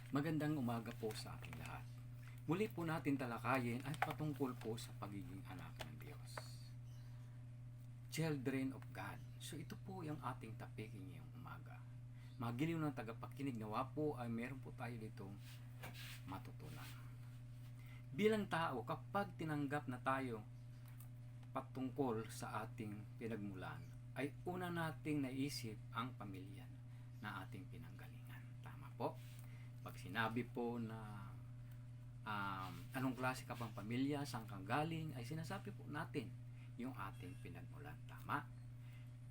Magandang umaga po sa ating lahat. Muli po natin talakayin ay patungkol po sa pagiging anak ng Diyos. Children of God. So ito po yung ating topic ngayong umaga. Magiliw ng tagapakinig, nawa po ay meron po tayo ditong matutunan. Bilang tao, kapag tinanggap na tayo patungkol sa ating pinagmulan, ay una nating naisip ang pamilya na ating pinanggalingan. Tama po? Pag sinabi po na anong klase ka bang pamilya, saan kang galing, ay sinasabi po natin yung ating pinagmulan. Tama?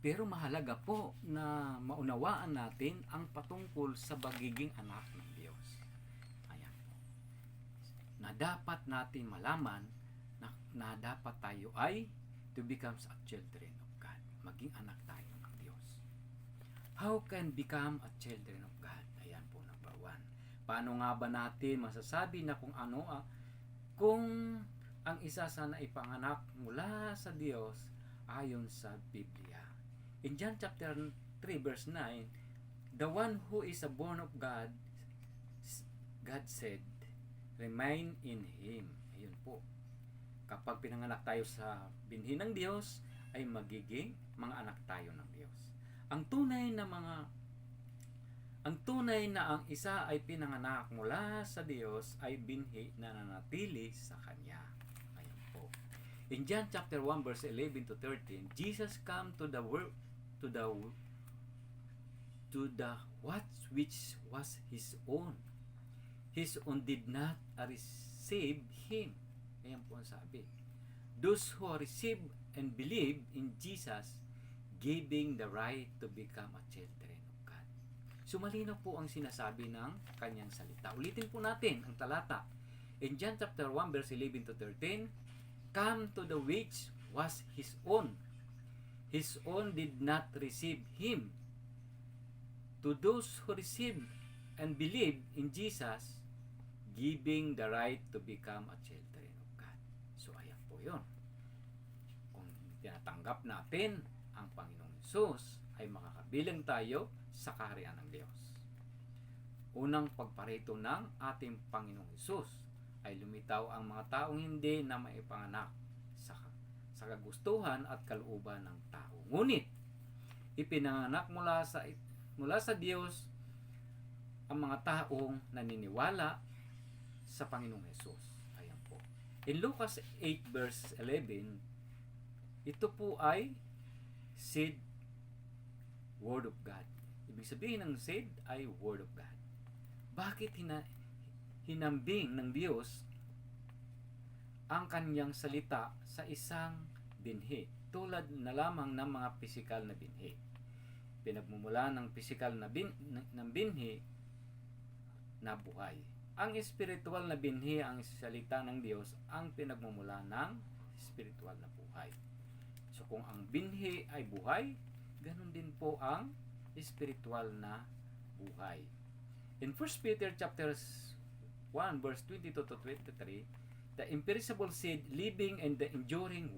Pero mahalaga po na maunawaan natin ang patungkol sa pagiging anak ng Diyos. Ayan po. Na dapat natin malaman na dapat tayo ay to become a children of God. Maging anak tayo ng Diyos. How can become a children of God? Ayan po, number 1. Paano nga ba natin masasabi na kung ang isa sana ipanganak mula sa Diyos ayon sa Biblia? In John chapter 3 verse 9, the one who is born of God, God said, remain in Him. Ayun po. Kapag pinanganak tayo sa binhi ng Diyos, ay magiging mga anak tayo ng Diyos. Ang tunay na ang isa ay pinanganak mula sa Diyos ay binhi na nanatili sa Kanya. Ayan po. In John chapter 1 verse 11 to 13, Jesus came to the world to the what which was His own. His own did not receive Him. Ayan po ang sabi. Those who receive and believe in Jesus, giving the right to become a children of God. So malinaw po ang sinasabi ng kanyang salita. Ulitin po natin ang talata. In John chapter 1 verse 11 to 13, come to the which was His own. His own did not receive Him. To those who receive and believe in Jesus, giving the right to become a children of God. So ayan po yun. Kung tinatanggap natin ang Panginoong Hesus, ay makakabilang tayo sa kaharian ng Diyos. Unang pagparito ng ating Panginoong Hesus ay lumitaw ang mga taong hindi na maipanganak sa kagustuhan at kalooban ng tao. Ngunit ipinanganak mula sa Diyos ang mga taong naniniwala sa Panginoong Hesus. Ayan po. In Lucas 8 verse 11, ito po ay seed, Word of God. Ibig sabihin ng seed ay Word of God. Bakit hinambing ng Diyos ang kanyang salita sa isang binhi, tulad na lamang ng mga pisikal na binhi? Pinagmumula ng pisikal na binhi na buhay. Ang espiritual na binhi, ang salita ng Diyos, ang pinagmumula ng espiritual na buhay. So kung ang binhi ay buhay, ganun din po ang espiritual na buhay. In 1 Peter chapter 1 verse 22 to 23, the imperishable seed, living and the enduring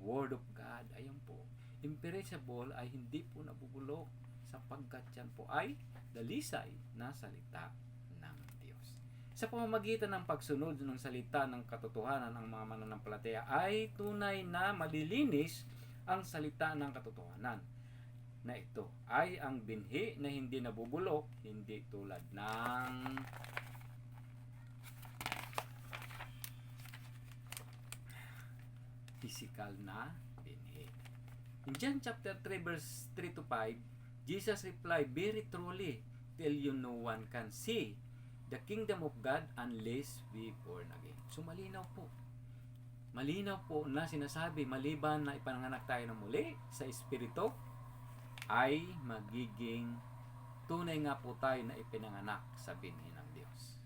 Word of God. Ayan po. Imperishable ay hindi po nabubulok, sapagkat yan po ay dalisay na salita ng Diyos. Sa pamamagitan ng pagsunod ng salita ng katotohanan, ang mga mananampalataya ay tunay na malilinis ang salita ng katotohanan, na ito ay ang binhi na hindi nabubulok, hindi tulad ng physical na binhi. In John chapter 3 verse 3 to 5, Jesus replied, very truly tell you, no one can see the kingdom of God unless we born again. So malinaw po na sinasabi, maliban na ipananganak tayo ng muli sa Espiritu, ay magiging tunay nga po tayo na ipinanganak sa binhi ng Diyos.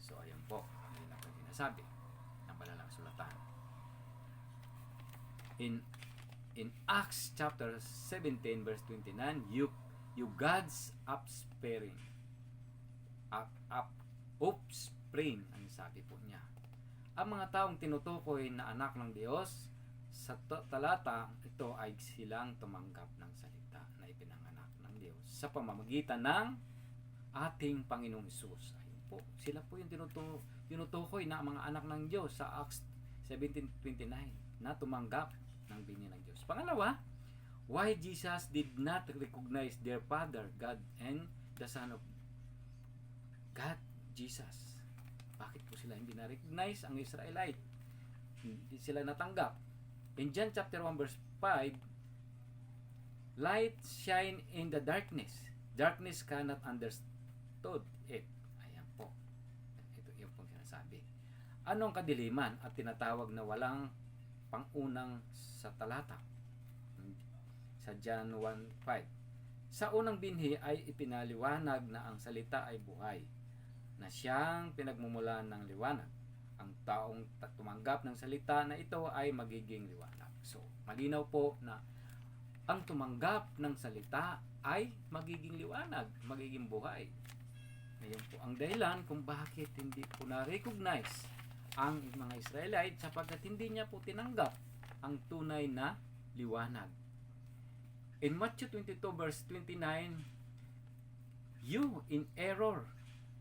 So ayan po, malinaw po sinasabi ng Balalang Sulatan. In Acts chapter 17 verse 29, you God's offspring, ang sabi po niya. Ang mga taong tinutukoy na anak ng Diyos sa talata ito ay silang tumanggap ng salita na ipinanganak ng Diyos sa pamamagitan ng ating Panginoong Hesus. Ayun po. Sila po yung tinutukoy na mga anak ng Diyos sa Acts 17:29 na tumanggap ng binhi ng Diyos. Pangalawa, why Jesus did not recognize their Father, God, and the Son of God, Jesus. Bakit po sila hindi na-recognize ang Israelite? Hindi sila natanggap. In John chapter 1 verse 5, light shine in the darkness. Darkness cannot understood it. Ayan po. Ito yung pong sinasabi. Anong kadiliman at tinatawag na walang pangunang sa talata? Sa John 1:5. Sa unang binhi ay ipinaliwanag na ang salita ay buhay, na siyang pinagmumulan ng liwanag. Ang taong tumanggap ng salita na ito ay magiging liwanag. So, malinaw po na ang tumanggap ng salita ay magiging liwanag, magiging buhay. Ngayon po ang dahilan kung bakit hindi po na-recognize ang mga Israelite sapagkat hindi niya po tinanggap ang tunay na liwanag. In Matthew 22 verse 29, you in error,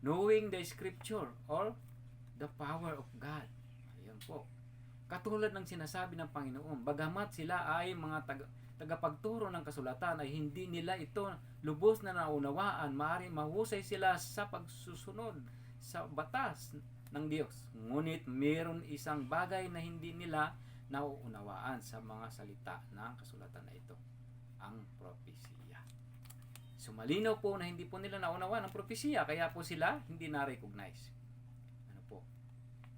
knowing the scripture or the power of God. Ayan po. Katulad ng sinasabi ng Panginoon, bagamat sila ay mga tagapagturo ng kasulatan ay hindi nila ito lubos na naunawaan, maaaring mahusay sila sa pagsusunod sa batas ng Diyos. Ngunit mayroon isang bagay na hindi nila nauunawaan sa mga salita ng kasulatan na ito, ang propesiya. So malinaw po na hindi po nila naunawaan ang propesiya, kaya po sila hindi na-recognize. Ano po?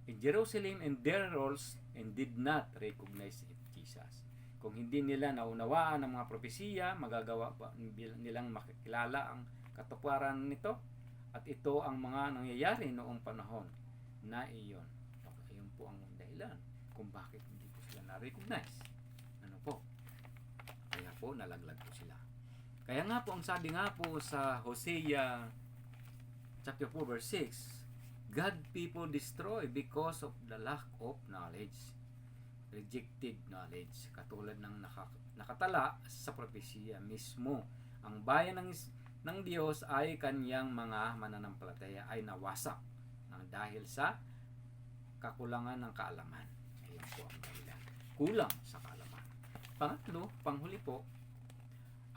In Jerusalem and their roles and did not recognize it, Jesus. Kung hindi nila naunawaan ang mga propesiya, magagawa pa nilang makikilala ang katuparan nito, at ito ang mga nangyayari noong panahon na iyon. Ayun po ang dahilan kung bakit hindi po sila na-recognize. Ano po? Kaya po nalaglag po sila. Kaya nga po ang sabi nga po sa Hosea chapter 4 verse 6, God people destroy because of the lack of knowledge. Rejected knowledge. Katulad ng nakatala sa propesiya mismo. Ang bayan ng Diyos ay kanyang mga mananampalataya ay nawasak dahil sa kakulangan ng kaalaman. Ayun po ang dahilan. Kulang sa kaalaman. Pangatlo, panghuli po,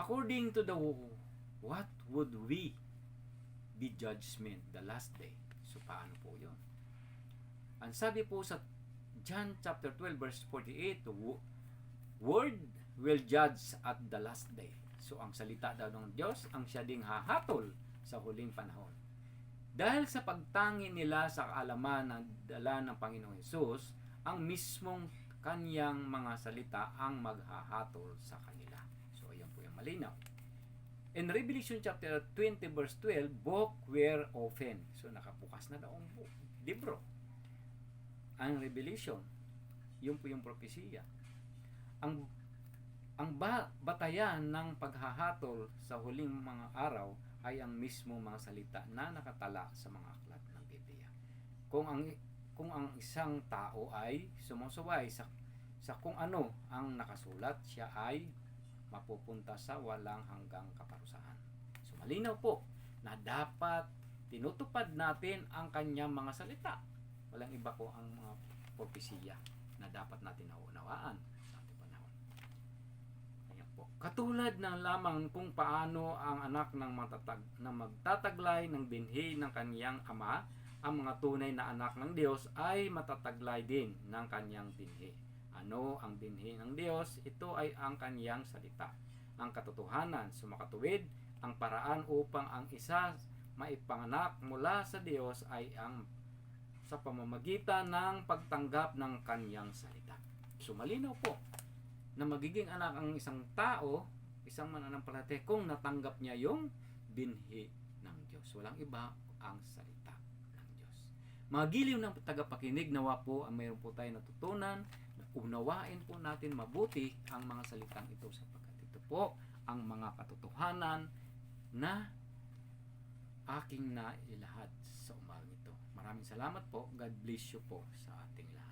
according to the what would we be judgment the last day? So paano po yun? Ang sabi po sa John chapter 12 verse 48, the word will judge at the last day. So ang salita daw ng Diyos ang siya ding hahatol sa huling panahon. Dahil sa pagtangi nila sa kaalaman ng dala ng Panginoong Hesus, ang mismong kanyang mga salita ang maghahatol sa kanila. So ayan po yung malinaw. In Revelation chapter 20 verse 12, book were open. So nakabukas na daw ang libro. Ang Revelation, yun po yung propesiya. Ang batayan ng paghahatol sa huling mga araw ay ang mismo mga salita na nakatala sa mga aklat ng Biblia. Kung ang isang tao ay sumusuway sa kung ano ang nakasulat, siya ay mapupunta sa walang hanggang kaparusahan. So malinaw po na dapat tinutupad natin ang kanyang mga salita. Walang iba po ang mga propesiya na dapat natin naunawaan sa ating panahon. Ayan po. Katulad ng lamang kung paano ang anak ng magtataglay ng binhi ng kaniyang ama, ang mga tunay na anak ng Diyos ay matataglay din ng kaniyang binhi. Ano ang binhi ng Diyos? Ito ay ang kaniyang salita. Ang katotohanan, sumakatuwid, ang paraan upang ang isa maipanganak mula sa Diyos ay ang sa pamamagitan ng pagtanggap ng kaniyang salita. So malinaw po na magiging anak ang isang tao, isang mananampalataya kung natanggap niya yung binhi ng Diyos. Walang iba ang salita ng Diyos. Mga giliw ng tagapakinig, nawa po ang mayroon po tayo natutunan, na unawain po natin mabuti ang mga salitang ito sapagkat ito po ang mga katotohanan na aking nailahad sa umagang ito. Maraming salamat po. God bless you po sa ating lahat.